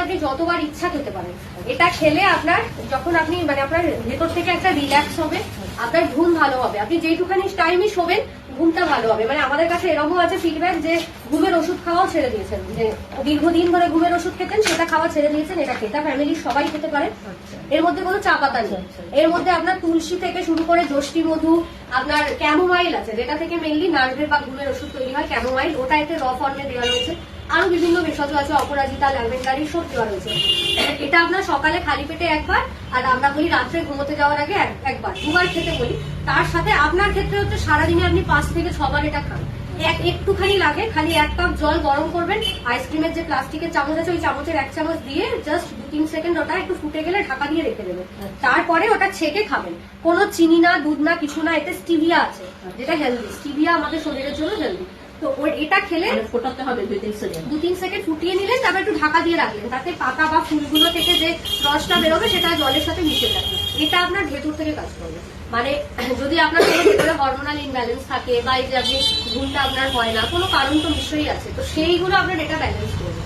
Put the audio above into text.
আপনি যতবার ইচ্ছা খেতে পারেন। এটা খেলে আপনার যখন আপনি মানে আপনার ভেতর থেকে একটা রিল্যাক্স হবে, আপনার ঘুম ভালো হবে, আপনি যেটুখানি টাইমই শোবেন ঘুমটা ভালো হবে। মানে আমাদের কাছে এরকম আছে ফিডব্যাক যে ঘুমের ওষুধ খাওয়াও ছেড়ে দিয়েছেন, যে দীর্ঘদিন ধরে ঘুমের ওষুধ খেতেন সেটা খাওয়া ছেড়ে দিয়েছেন। এটা খেতে ফ্যামিলির সবাই খেতে পারে। এর মধ্যে কোনো চা পাতা নেই, এর মধ্যে আপনার তুলসী থেকে শুরু করে যষ্টি মধু, আপনার ক্যামোমাইল আছে যেটা থেকে মেনলি নার্ভের বা ঘুমের ওষুধ তৈরি হয়, ক্যামোমাইল, ওটা এতে র ফর্মে দেওয়া রয়েছে। আরো বিভিন্ন ভেষজ আছে, অপরাজিতা, ল্যাভেন্ডারি সব দেওয়া রয়েছে। এটা আপনার সকালে খালি পেটে একবার, আর আমরা বলি রাত্রে ঘুমোতে যাওয়ার আগে একবার, দুবার খেতে বলি। তার সাথে আপনার ক্ষেত্রে হচ্ছে সারাদিনে আপনি 5 থেকে 6 বার এটা খান। একটুখানি লাগে, খালি 1 কাপ জল গরম করবেন, আইসক্রিমের যে প্লাস্টিকের চামচ আছে ওই চামচের 1 চামচ দিয়ে জাস্ট 2-3 সেকেন্ড ওটা একটু ফুটে গেলে ঢাকা দিয়ে রেখে দেবেন। তারপরে ওটা ছেঁকে খাবেন। কোনো চিনি না, দুধ না, কিছু না, এতে স্টিভিয়া আছে যেটা হেলদি। স্টিভিয়া আমাদের শরীরের জন্য হেলদি। তো এটা খেলে ফোটাতে হবে 2-3 সেকেন্ড ফুটিয়ে নিলেন, তারপর একটু ঢাকা দিয়ে রাখলেন, তাতে পাতা বা ফুলগুলো থেকে যে রসটা বেরোবে সেটা জলের সাথে মিশে যাবে। এটা আপনার ভেতর থেকে কাজ করবে। মানে যদি আপনার কোনো ভেতরে হরমোনাল ইমব্যালেন্স থাকে বা এই যে আপনি ঘুমটা আপনার হয় না, কোনো কারণ তো নিশ্চয়ই আছে, তো সেইগুলো আপনার এটা ব্যালেন্স করবে।